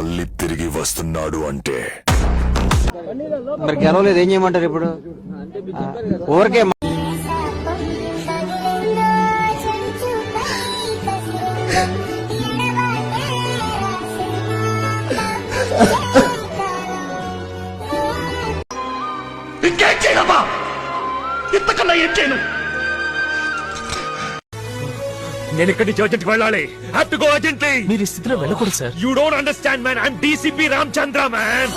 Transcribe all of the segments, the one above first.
మళ్ళీ తిరిగి వస్తున్నాడు అంటే మరి గెలవలేదు ఏం చేయమంటారు ఇప్పుడు? ఊరికే ఇంకేం చేయనమ్మా, ఇంతకన్నా ఏం చేయను. నేను ఇక్కడి నుంచి అర్జెంట్కి వెళ్ళాలి. Have to go urgently. మీరు ఈ స్థితిలో వెళ్ళకూడదు sir. You don't understand man. I'm DCP Ramachandra man.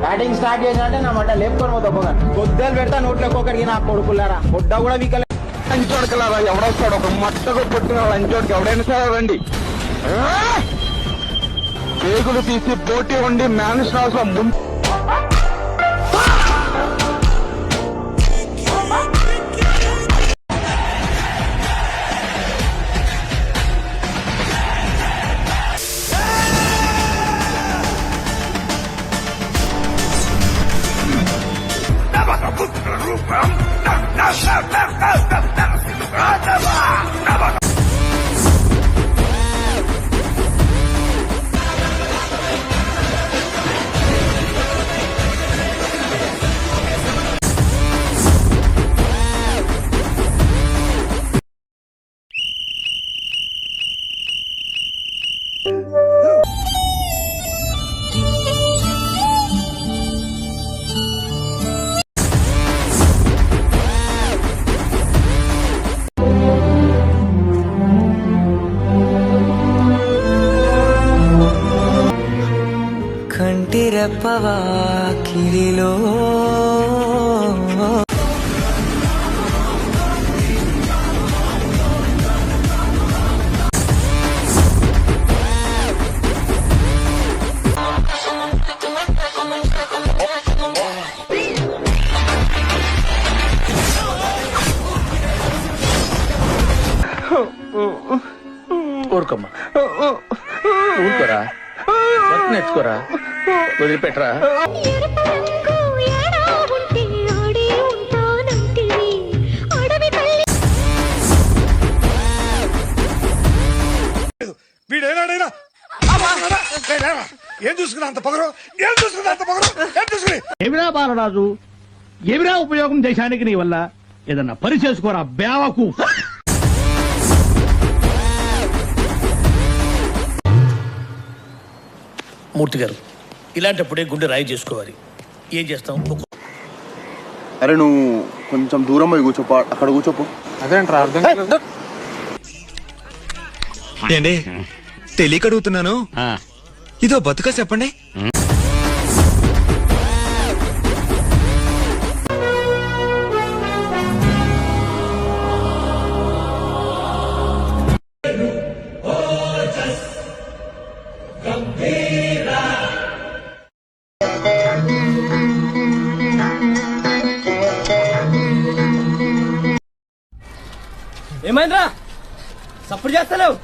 Batting start చేసినట్టే నా మాట లేపుకొని పోతా కొద్దిగా పెడతా నోట్లో ఒక్కడికి నా కొడుకులారా పొడ్డ కూడా వీకలే. లంచోడకలారా ఎవడొస్తాడు? ఒక మట్టకు పుట్టిన లంచోడికి ఎవడైనా సరే రండి. పేగులు తీసి పోటీ ఉండి మ్యాన్స్ హౌస్ లో ముందు కంటిరెప్పవా కిలిలో ఊరుకోమ్మా, ఊరుకోరా, నేర్చుకోరా, వదిలిపెట్టరా. వీడేనాడైనా ఏం చూసుకున్నా అంత పొగరు, ఏం చూసుకున్నా అంత పొగరు, ఏం చూసుకుని. ఏమిరా బాలరాజు, ఏమిరా ఉపయోగం దేశానికి నీ వల్ల? ఏదన్నా పని చేసుకోరా బేవకు. మూర్తి గారు, ఇలాంటప్పుడే గుండె రాయి చేసుకోవాలి. ఏం చేస్తాం? అరే నువ్వు కొంచెం దూరం పోయి కూర్చోపో, అక్కడ కూర్చోపో. అదేంట్రా అర్థం కాలేదు. ఏండి తెలియక అడుగుతున్నాను, ఇదో బతుక చెప్పండి. ఏమైందిరా సప్పుడు చేస్తలేవు?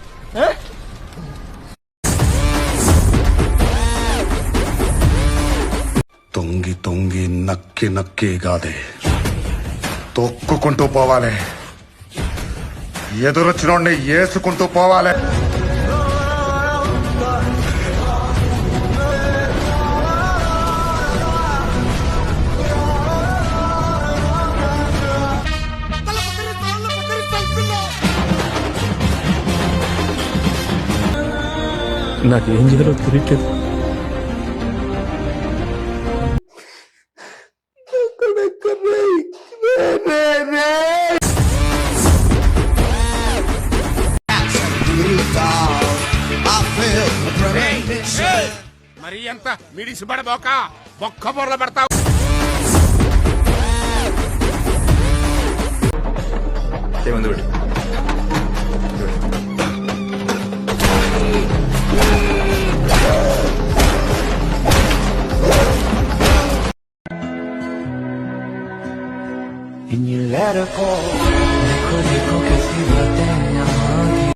తొంగి తొంగి నక్కి నక్కి కాదే, తొక్కుకుంటూ పోవాలి. ఎదురొచ్చినోడిని ఏసుకుంటూ పోవాలి. నాకేం చేయాలో తెలియట్లేదు. మరి ఎంత మిడిసి పడబోక బొక్క బొర్ల పెడతావు. ఏముంది బిడ్డ? And you let her go. Dico che si va bene amanti.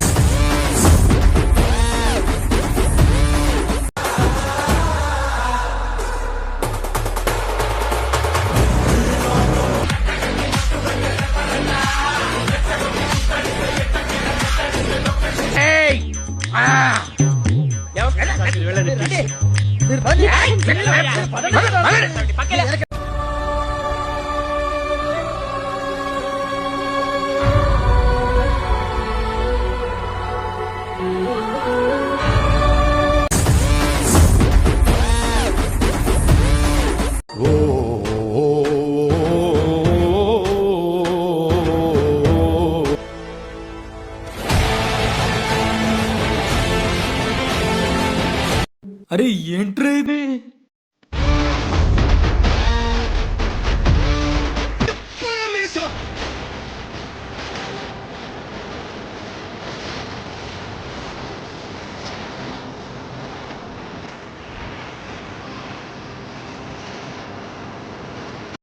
అరే ఏంట్రా ఇది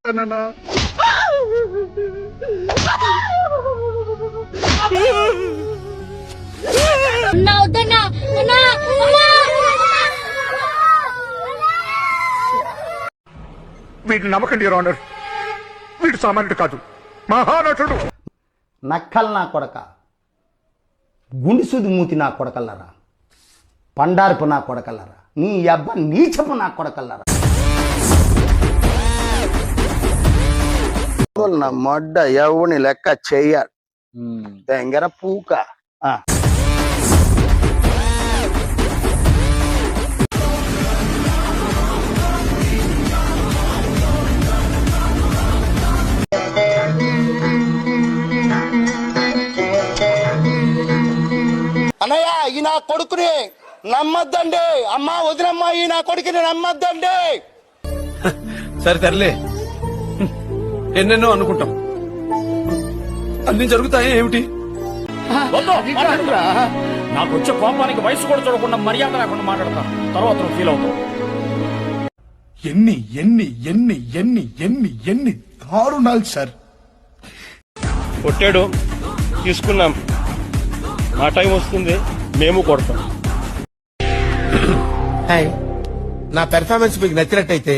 అన్నా వద్దన్నా అన్నా వీటిని నమ్మకండి యువర్ ఆనర్. వీడు సామాన్యుడు కాదు, మహానటుడు. నక్కల్ నా కొడక, గుండిసూది మూతి నా కొడకల్లరా, పండార్పు నా కొడకల్లరా, నీ అబ్బ నీచపు నా కొడకల్లరా. నా మొడ్డ ఎవని లెక్క చెయ్య తెంగర పూక. అన్నయ్య ఈ నా కొడుకుని నమ్మద్దండి, అమ్మా వదినమ్మా ఈ నా కొడుకుని నమ్మద్దండి. సరే తరలే, ఎన్నెన్నో అనుకుంటాం, అన్ని జరుగుతాయి ఏమిటి? నాకు వచ్చే కోపానికి వయసు కూడా చూడకుండా మర్యాద లేకుండా మాట్లాడతాను, తర్వాత నువ్వు ఫీల్ అవుతావు. ఎన్ని ఎన్ని ఎన్ని ఎన్ని ఎన్ని ఎన్ని దారుణాలు సార్. కొట్టాడు, తీసుకున్నాం, ఆ టైం వస్తుంది మేము కొడతాం. నా పెర్ఫార్మెన్స్ మీకు నచ్చినట్టయితే